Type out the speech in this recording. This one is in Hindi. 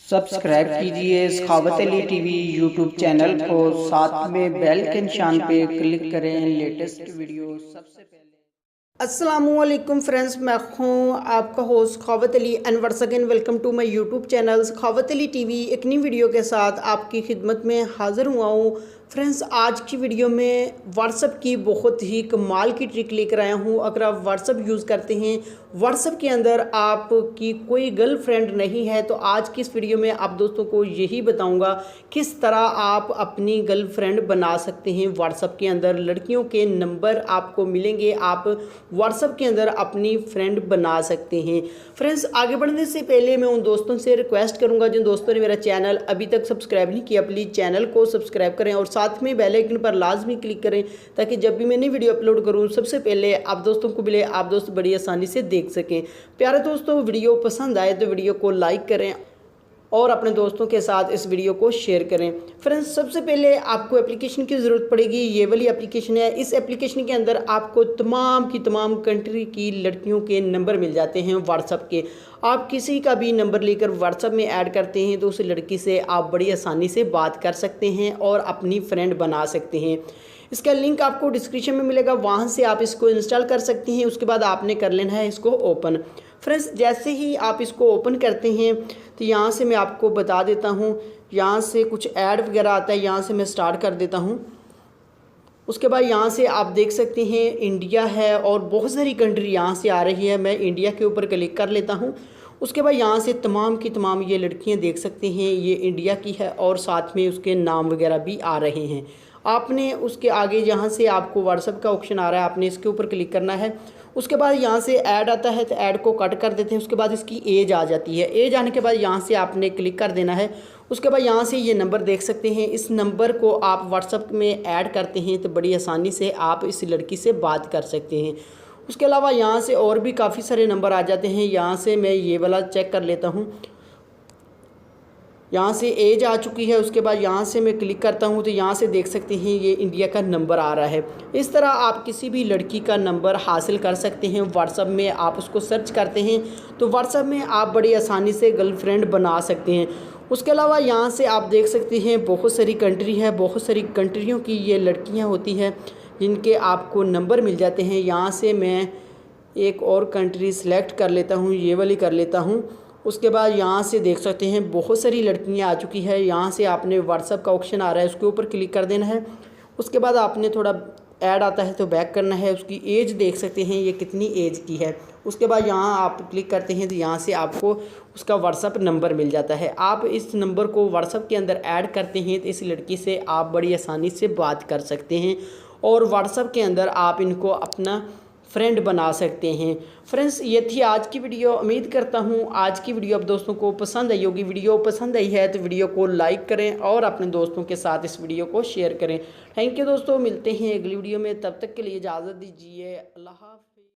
सब्सक्राइब कीजिए सखावत अली टीवी यूट्यूब चैनल को, साथ में बेल के निशान पे क्लिक करें लेटेस्ट वीडियो सबसे पहले। अस्सलामुअलैकुम फ्रेंड्स, मैं हूँ आपका host Sakhawat Ali and once again welcome to my YouTube channel Sakhawat Ali TV. एक नई वीडियो के साथ आपकी खिदमत में हाज़िर हुआ हूँ। फ्रेंड्स, आज की वीडियो में व्हाट्सएप की बहुत ही कमाल की ट्रिक लेकर आया हूँ। अगर आप व्हाट्सएप यूज़ करते हैं, व्हाट्सएप के अंदर आपकी कोई गर्लफ्रेंड नहीं है, तो आज की इस वीडियो में आप दोस्तों को यही बताऊंगा किस तरह आप अपनी गर्लफ्रेंड बना सकते हैं। व्हाट्सएप के अंदर लड़कियों के नंबर आपको मिलेंगे, आप व्हाट्सएप के अंदर अपनी फ्रेंड बना सकते हैं। फ्रेंड्स, आगे बढ़ने से पहले मैं उन दोस्तों से रिक्वेस्ट करूँगा जिन दोस्तों ने मेरा चैनल अभी तक सब्सक्राइब नहीं किया, प्लीज़ चैनल को सब्सक्राइब करें और साथ में बेल आइकन पर लाजमी क्लिक करें ताकि जब भी मैं नई वीडियो अपलोड करूं सबसे पहले आप दोस्तों को मिले, आप दोस्त बड़ी आसानी से देख सकें। प्यारे दोस्तों, वीडियो पसंद आए तो वीडियो को लाइक करें और अपने दोस्तों के साथ इस वीडियो को शेयर करें। फ्रेंड्स, सबसे पहले आपको एप्लीकेशन की ज़रूरत पड़ेगी। ये वाली एप्लीकेशन है। इस एप्लीकेशन के अंदर आपको तमाम की तमाम कंट्री की लड़कियों के नंबर मिल जाते हैं व्हाट्सएप के। आप किसी का भी नंबर लेकर व्हाट्सएप में ऐड करते हैं तो उस लड़की से आप बड़ी आसानी से बात कर सकते हैं और अपनी फ्रेंड बना सकते हैं। इसका लिंक आपको डिस्क्रिप्शन में मिलेगा, वहाँ से आप इसको इंस्टॉल कर सकते हैं। उसके बाद आपने कर लेना है इसको ओपन। फ्रेंड्स, जैसे ही आप इसको ओपन करते हैं तो यहाँ से मैं आपको बता देता हूँ, यहाँ से कुछ ऐड वगैरह आता है, यहाँ से मैं स्टार्ट कर देता हूँ। उसके बाद यहाँ से आप देख सकते हैं इंडिया है और बहुत सारी कंट्री यहाँ से आ रही है। मैं इंडिया के ऊपर क्लिक कर लेता हूँ। उसके बाद यहाँ से तमाम की तमाम ये लड़कियाँ देख सकते हैं, ये इंडिया की है और साथ में उसके नाम वगैरह भी आ रहे हैं। आपने उसके आगे यहाँ से आपको व्हाट्सएप का ऑप्शन आ रहा है, आपने इसके ऊपर क्लिक करना है। उसके बाद यहाँ से ऐड आता है तो ऐड को कट कर देते हैं। उसके बाद इसकी एज आ जाती है। एज आने के बाद यहाँ से आपने क्लिक कर देना है। उसके बाद यहाँ से ये नंबर देख सकते हैं, इस नंबर को आप व्हाट्सएप में ऐड करते हैं तो बड़ी आसानी से आप इस लड़की से बात कर सकते हैं। उसके अलावा यहाँ से और भी काफ़ी सारे नंबर आ जाते हैं। यहाँ से मैं ये वाला चेक कर लेता हूँ। यहाँ से एज आ चुकी है। उसके बाद यहाँ से मैं क्लिक करता हूँ तो यहाँ से देख सकते हैं ये इंडिया का नंबर आ रहा है। इस तरह आप किसी भी लड़की का नंबर हासिल कर सकते हैं। व्हाट्सएप में आप उसको सर्च करते हैं तो व्हाट्सएप में आप बड़ी आसानी से गर्लफ्रेंड बना सकते हैं। उसके अलावा यहाँ से आप देख सकते हैं बहुत सारी कंट्री है, बहुत सारी कंट्रियों की ये लड़कियाँ होती हैं जिनके आपको नंबर मिल जाते हैं। यहाँ से मैं एक और कंट्री सेलेक्ट कर लेता हूँ, ये वाली कर लेता हूँ। उसके बाद यहाँ से देख सकते हैं बहुत सारी लड़कियाँ आ चुकी है। यहाँ से आपने व्हाट्सएप का ऑप्शन आ रहा है, उसके ऊपर क्लिक कर देना है। उसके बाद आपने थोड़ा ऐड आता है तो बैक करना है। उसकी एज देख सकते हैं ये कितनी एज की है। उसके बाद यहाँ आप क्लिक करते हैं तो यहाँ से आपको उसका व्हाट्सएप नंबर मिल जाता है। आप इस नंबर को व्हाट्सएप के अंदर ऐड करते हैं तो इस लड़की से आप बड़ी आसानी से बात कर सकते हैं और व्हाट्सएप के अंदर आप इनको अपना फ्रेंड बना सकते हैं। फ्रेंड्स, ये थी आज की वीडियो। उम्मीद करता हूँ आज की वीडियो आप दोस्तों को पसंद आई होगी। वीडियो पसंद आई है तो वीडियो को लाइक करें और अपने दोस्तों के साथ इस वीडियो को शेयर करें। थैंक यू दोस्तों, मिलते हैं अगली वीडियो में। तब तक के लिए इजाज़त दीजिए। अल्लाह हाफ़िज़।